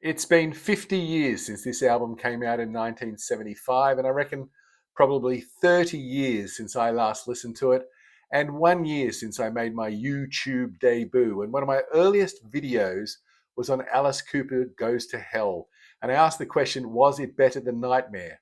It's been 50 years since this album came out in 1975, and I reckon probably 30 years since I last listened to it, and 1 year since I made my YouTube debut. And one of my earliest videos was on Alice Cooper Goes to Hell. And I asked the question, was it better than Nightmare?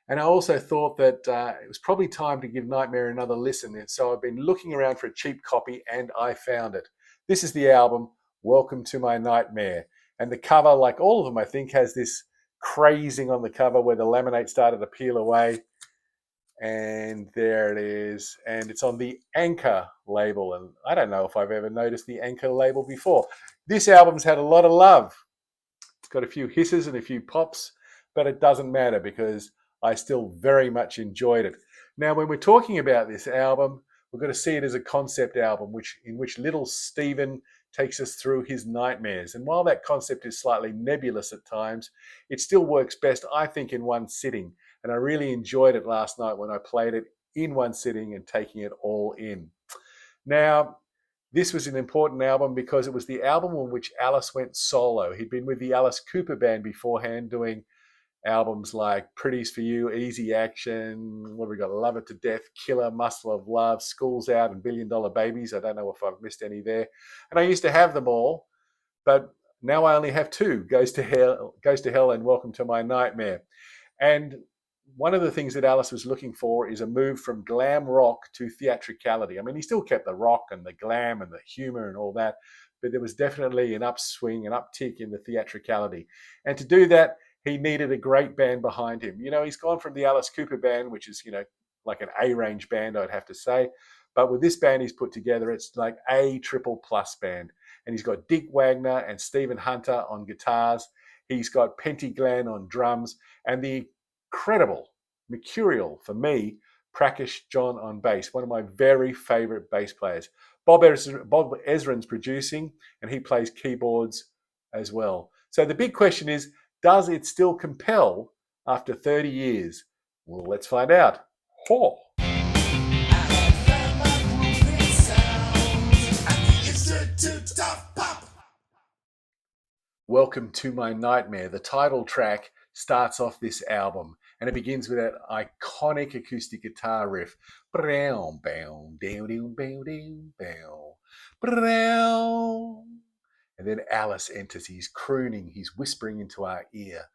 And I also thought that it was probably time to give Nightmare another listen. And so I've been looking around for a cheap copy and I found it. This is the album, Welcome to My Nightmare. And the cover, like all of them, I think, has this crazing on the cover where the laminate started to peel away. And there it is. And it's on the Anchor label. And I don't know if I've ever noticed the Anchor label before. This album's had a lot of love. It's got a few hisses and a few pops, but it doesn't matter because I still very much enjoyed it. Now, when we're talking about this album, we're going to see it as a concept album, in which little Stephen takes us through his nightmares. And while that concept is slightly nebulous at times, it still works best, I think, in one sitting. And I really enjoyed it last night when I played it in one sitting and taking it all in. Now, this was an important album because it was the album on which Alice went solo. He'd been with the Alice Cooper Band beforehand doing albums like Pretty's for You, Easy Action, what have we got? Love It to Death, Killer, Muscle of Love, School's Out, and $1 Billion Babies. I don't know if I've missed any there. And I used to have them all, but now I only have two, Goes to Hell and Welcome to My Nightmare. And one of the things that Alice was looking for is a move from glam rock to theatricality. I mean, he still kept the rock and the glam and the humor and all that, but there was definitely an upswing, an uptick in the theatricality. And to do that, he needed a great band behind him. You know, he's gone from the Alice Cooper Band, which is, like an A-range band, I'd have to say. But with this band he's put together, it's like A triple plus band. And he's got Dick Wagner and Stephen Hunter on guitars. He's got Pentti Glan on drums. And the incredible, mercurial, for me, Prakash John on bass, one of my very favorite bass players. Bob Ezrin's producing, and he plays keyboards as well. So the big question is, does it still compel after 30 years? Well, let's find out. Ho! Welcome to My Nightmare. The title track starts off this album, and it begins with that iconic acoustic guitar riff. And then Alice enters. He's crooning, he's whispering into our ear,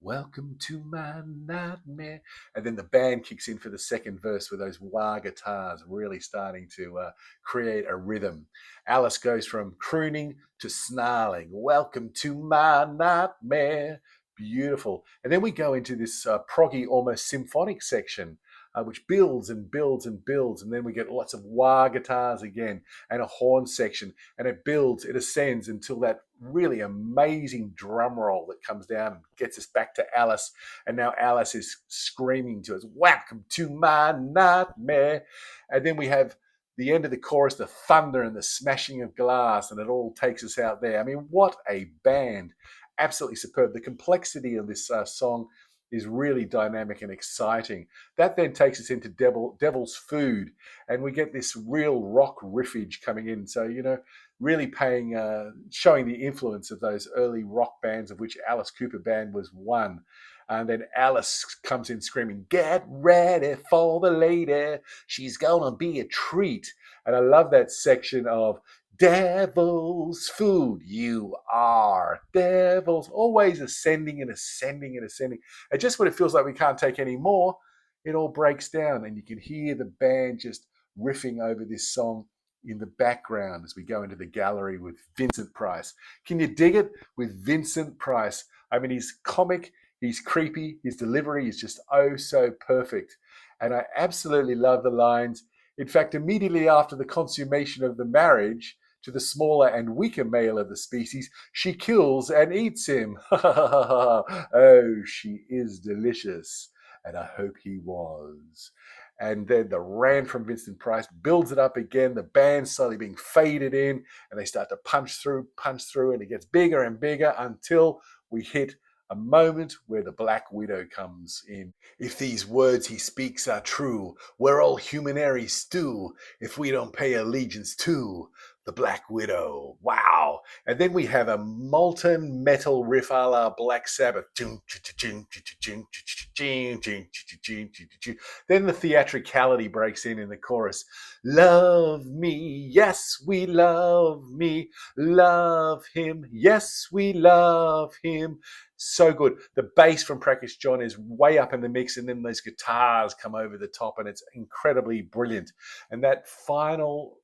welcome to my nightmare. And then the band kicks in for the second verse with those wah guitars really starting to create a rhythm. Alice goes from crooning to snarling, welcome to my nightmare. Beautiful. And then we go into this proggy, almost symphonic section, which builds and builds and builds. And then we get lots of wah guitars again and a horn section. And it builds, it ascends until that really amazing drum roll that comes down and gets us back to Alice. And now Alice is screaming to us, welcome to my nightmare. And then we have the end of the chorus, the thunder and the smashing of glass, and it all takes us out there. I mean, what a band. Absolutely superb. The complexity of this song is really dynamic and exciting. That then takes us into Devil's Food, and we get this real rock riffage coming in. So, really showing the influence of those early rock bands, of which Alice Cooper Band was one. And then Alice comes in screaming, get ready for the lady. She's gonna be a treat. And I love that section of Devil's Food, you are devils, always ascending and ascending and ascending. And just when it feels like we can't take any more, it all breaks down and you can hear the band just riffing over this song in the background as we go into the gallery with Vincent Price. Can you dig it? With Vincent Price. I mean, he's comic, he's creepy, his delivery is just oh so perfect. And I absolutely love the lines. In fact, immediately after the consummation of the marriage, to the smaller and weaker male of the species, she kills and eats him. Oh, she is delicious, and I hope he was. And then the rant from Vincent Price builds it up again. The band's slowly being faded in, and they start to punch through, and it gets bigger and bigger until we hit a moment where the Black Widow comes in. If these words he speaks are true, we're all humanary stew if we don't pay allegiance to the Black Widow. Wow. And then we have a molten metal riff a la Black Sabbath. Then the theatricality breaks in the chorus. Love me, yes, we love me. Love him, yes, we love him. So good. The bass from Prakash John is way up in the mix, and then those guitars come over the top, and it's incredibly brilliant. And that final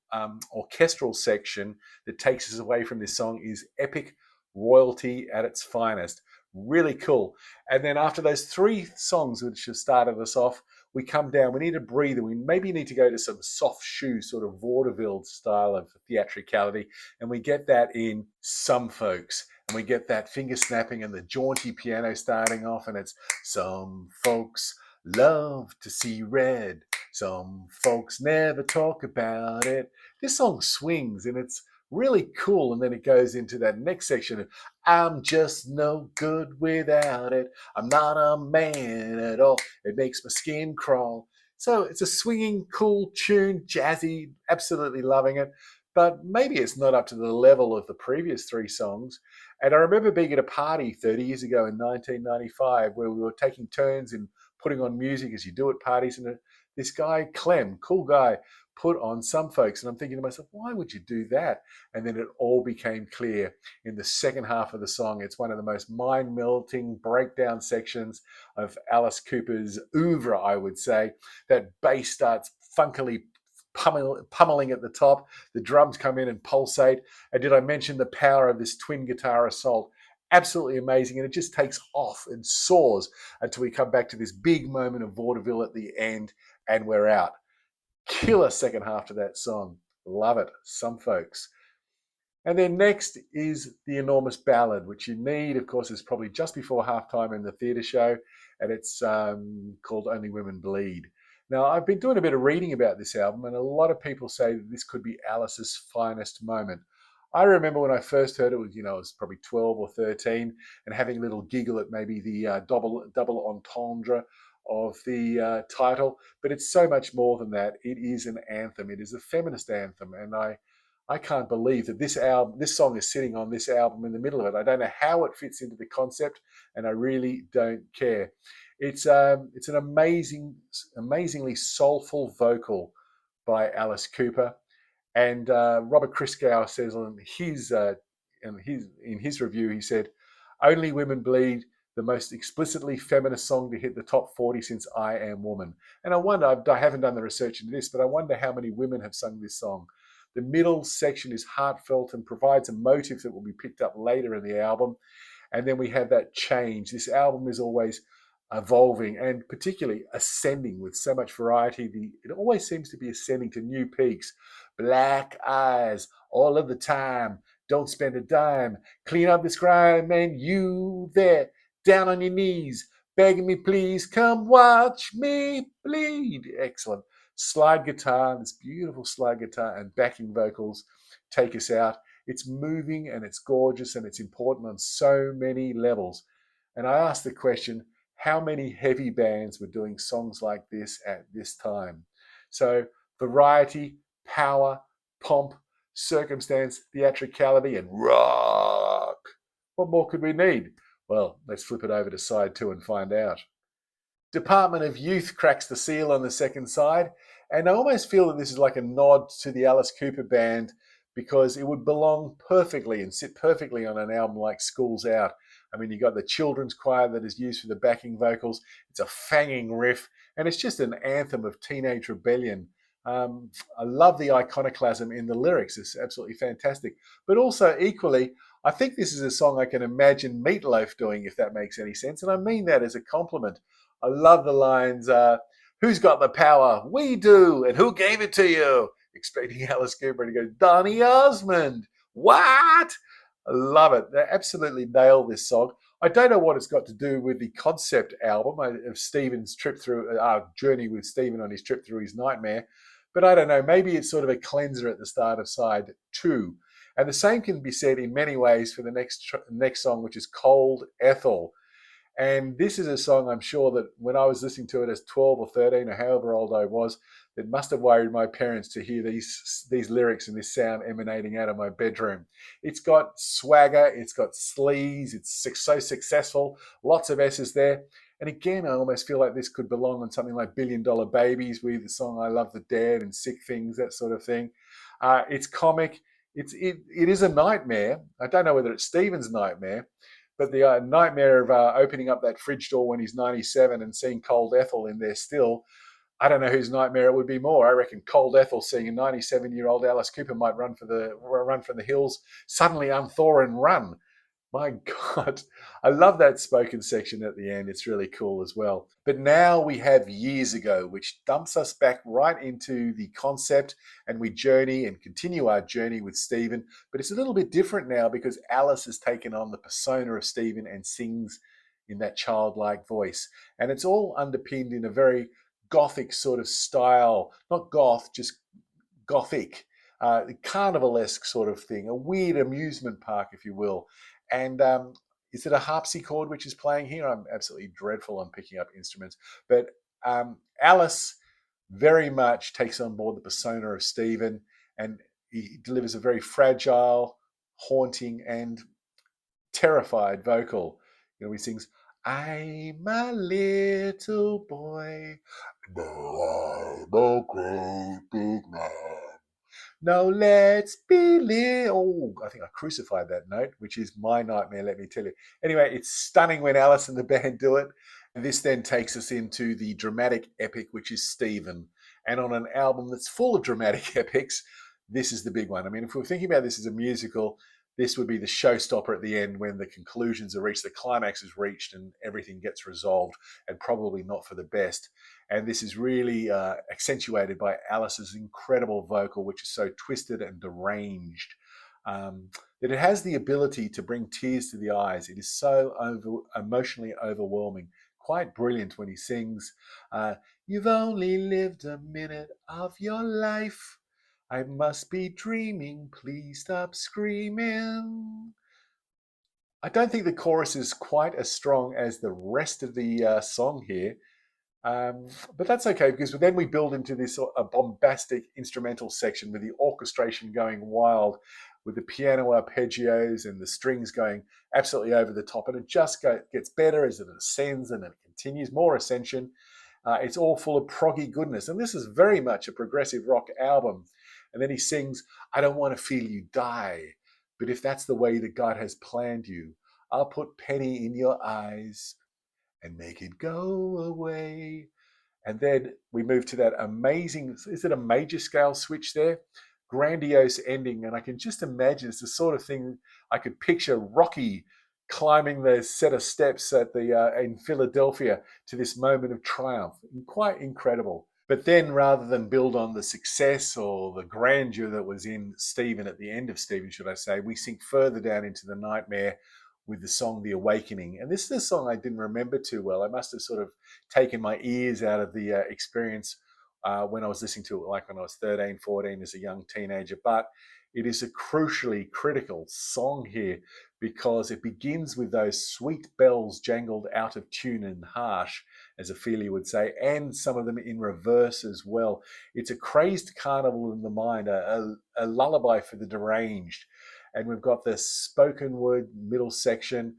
orchestral section that takes us away from this song is epic royalty at its finest. Really cool. And then after those three songs, which have started us off, we come down. We need a breather. We maybe need to go to some soft shoe, sort of vaudeville style of theatricality, and we get that in Some Folks. And we get that finger snapping and the jaunty piano starting off, and it's some folks love to see red. Some folks never talk about it. This song swings and it's really cool. And then it goes into that next section of I'm just no good without it. I'm not a man at all. It makes my skin crawl. So it's a swinging, cool tune, jazzy, absolutely loving it. But maybe it's not up to the level of the previous three songs. And I remember being at a party 30 years ago in 1995 where we were taking turns in putting on music as you do at parties. And this guy, Clem, cool guy, put on Some Folks. And I'm thinking to myself, why would you do that? And then it all became clear in the second half of the song. It's one of the most mind-melting breakdown sections of Alice Cooper's oeuvre, I would say. That bass starts funkily pummeling at the top. The drums come in and pulsate. And did I mention the power of this twin guitar assault? Absolutely amazing. And it just takes off and soars until we come back to this big moment of vaudeville at the end and we're out. Killer second half to that song. Love it. Some Folks. And then next is the enormous ballad, which you need, of course, is probably just before halftime in the theatre show. And it's called Only Women Bleed. Now, I've been doing a bit of reading about this album, and a lot of people say that this could be Alice's finest moment. I remember when I first heard it, I was probably 12 or 13, and having a little giggle at maybe the double entendre of the title. But it's so much more than that. It is an anthem. It is a feminist anthem, and I can't believe that this song is sitting on this album in the middle of it. I don't know how it fits into the concept, and I really don't care. It's an amazingly soulful vocal by Alice Cooper, and Robert Christgau says in his review, he said, "Only Women Bleed, the most explicitly feminist song to hit the top 40 since I Am Woman." And I wonder, I haven't done the research into this, but I wonder how many women have sung this song. The middle section is heartfelt and provides a motive that will be picked up later in the album. And then we have that change. This album is always evolving and particularly ascending with so much variety. It always seems to be ascending to new peaks. Black eyes all of the time. Don't spend a dime. Clean up this crime, and you there down on your knees, begging me, please come watch me bleed. Excellent. Slide guitar, this beautiful slide guitar and backing vocals take us out. It's moving and it's gorgeous and it's important on so many levels. And I asked the question, how many heavy bands were doing songs like this at this time? So variety, power, pomp, circumstance, theatricality, and rock. What more could we need? Well, let's flip it over to side 2 and find out. Department of Youth cracks the seal on the second side, and I almost feel that this is like a nod to the Alice Cooper band because it would belong perfectly and sit perfectly on an album like School's Out. I mean, you got the children's choir that is used for the backing vocals. It's a fanging riff, and it's just an anthem of teenage rebellion. I love the iconoclasm in the lyrics. It's absolutely fantastic. But also, equally, I think this is a song I can imagine Meatloaf doing, if that makes any sense. And I mean that as a compliment. I love the lines, who's got the power? We do. And who gave it to you? Expecting Alice Cooper to go, Donny Osmond. What? I love it. They absolutely nail this song. I don't know what it's got to do with the concept album of Stephen's trip through, our journey with Stephen on his trip through his nightmare. But I don't know. Maybe it's sort of a cleanser at the start of side 2. And the same can be said in many ways for the next song, which is Cold Ethyl. And this is a song I'm sure that when I was listening to it as 12 or 13 or however old I was, it must have worried my parents to hear these lyrics and this sound emanating out of my bedroom. It's got swagger, it's got sleaze, it's so successful, lots of S's there. And again, I almost feel like this could belong on something like Billion Dollar Babies with the song I Love the Dead and Sick Things, that sort of thing. It's comic. It is a nightmare. I don't know whether it's Stephen's nightmare, but the nightmare of opening up that fridge door when he's 97 and seeing cold Ethyl in there still, I don't know whose nightmare it would be more. I reckon cold Ethel seeing a 97-year-old Alice Cooper might run from the hills, suddenly unthaw and run. My God, I love that spoken section at the end. It's really cool as well. But now we have Years Ago, which dumps us back right into the concept, and we journey and continue our journey with Stephen. But it's a little bit different now because Alice has taken on the persona of Stephen and sings in that childlike voice. And it's all underpinned in a very gothic sort of style, not goth, just gothic, carnivalesque sort of thing, a weird amusement park, if you will. And is it a harpsichord which is playing here? I'm absolutely dreadful on picking up instruments. But Alice very much takes on board the persona of Stephen, and he delivers a very fragile, haunting, and terrified vocal. You know, he sings, "I'm a little boy, no, I'm a great big man. No, let's be little." Oh, I think I crucified that note, which is my nightmare, let me tell you. Anyway, it's stunning when Alice and the band do it. This then takes us into the dramatic epic, which is Stephen. And on an album that's full of dramatic epics, this is the big one. I mean, if we're thinking about this as a musical, this would be the showstopper at the end when the conclusions are reached, the climax is reached, and everything gets resolved, and probably not for the best. And this is really accentuated by Alice's incredible vocal, which is so twisted and deranged, that it has the ability to bring tears to the eyes. It is so emotionally overwhelming. Quite brilliant when he sings, "You've only lived a minute of your life. I must be dreaming. Please stop screaming." I don't think the chorus is quite as strong as the rest of the song here. But that's okay because then we build into this a bombastic instrumental section with the orchestration going wild, with the piano arpeggios and the strings going absolutely over the top. And it just gets better as it ascends and it continues more ascension. It's all full of proggy goodness. And this is very much a progressive rock album. And then he sings, "I don't want to feel you die, but if that's the way that God has planned you, I'll put Penny in your eyes and make it go away." And then we move to that amazing, is it a major scale switch there? Grandiose ending. And I can just imagine it's the sort of thing I could picture Rocky climbing the set of steps at the in Philadelphia to this moment of triumph. Quite incredible. But then rather than build on the success or the grandeur that was in Stephen at the end of Stephen, should I say, we sink further down into the nightmare with the song The Awakening. And this is a song I didn't remember too well. I must have sort of taken my ears out of the experience when I was listening to it, like when I was 13, 14 as a young teenager. But it is a crucially critical song here because it begins with those sweet bells jangled out of tune and harsh, as Ophelia would say, and some of them in reverse as well. It's a crazed carnival in the mind, a lullaby for the deranged. And we've got the spoken word middle section,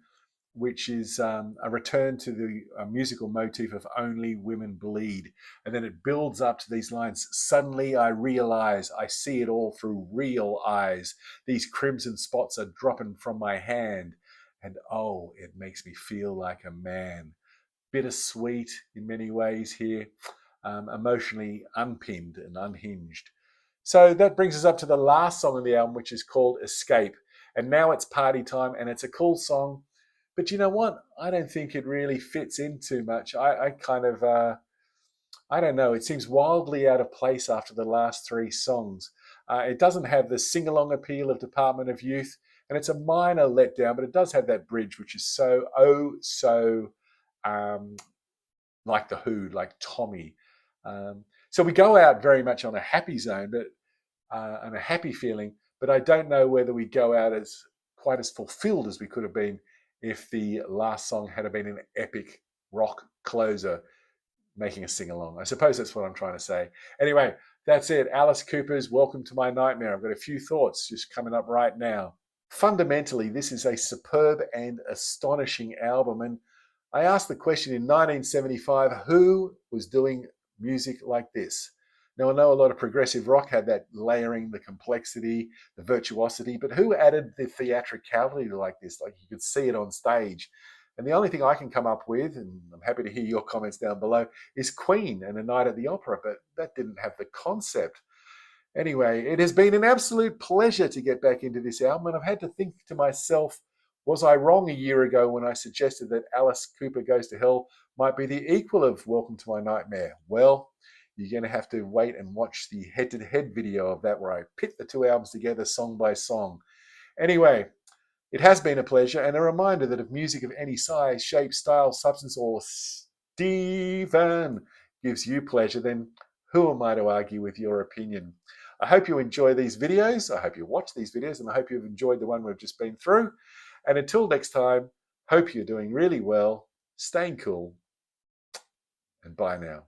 which is a return to the musical motif of "Only Women Bleed." And then it builds up to these lines, "Suddenly I realize I see it all through real eyes. These crimson spots are dropping from my hand. And oh, it makes me feel like a man." Bittersweet in many ways here, emotionally unpinned and unhinged. So that brings us up to the last song on the album, which is called "Escape." And now it's party time, and it's a cool song. But you know what? I don't think it really fits in too much. I kind of, I don't know. It seems wildly out of place after the last three songs. It doesn't have the sing-along appeal of Department of Youth, and it's a minor letdown, but it does have that bridge, which is so um, like the Who, like Tommy. So we go out very much on a happy zone, but and a happy feeling. But I don't know whether we go out as quite as fulfilled as we could have been if the last song had been an epic rock closer making us sing along. I suppose that's what I'm trying to say. Anyway, that's it. Alice Cooper's Welcome to My Nightmare. I've got a few thoughts just coming up right now. Fundamentally, this is a superb and astonishing album. And I asked the question in 1975, who was doing music like this? Now, I know a lot of progressive rock had that layering, the complexity, the virtuosity, but who added the theatricality like this? Like you could see it on stage. And the only thing I can come up with, and I'm happy to hear your comments down below, is Queen and A Night at the Opera, but that didn't have the concept. Anyway, it has been an absolute pleasure to get back into this album, and I've had to think to myself, was I wrong a year ago when I suggested that Alice Cooper Goes to Hell might be the equal of Welcome to My Nightmare? Well, you're going to have to wait and watch the head-to-head video of that where I pit the two albums together song by song. Anyway, it has been a pleasure and a reminder that if music of any size, shape, style, substance, or Stephen gives you pleasure, then who am I to argue with your opinion? I hope you enjoy these videos. I hope you watch these videos, and I hope you've enjoyed the one we've just been through. And until next time, hope you're doing really well, staying cool, and bye now.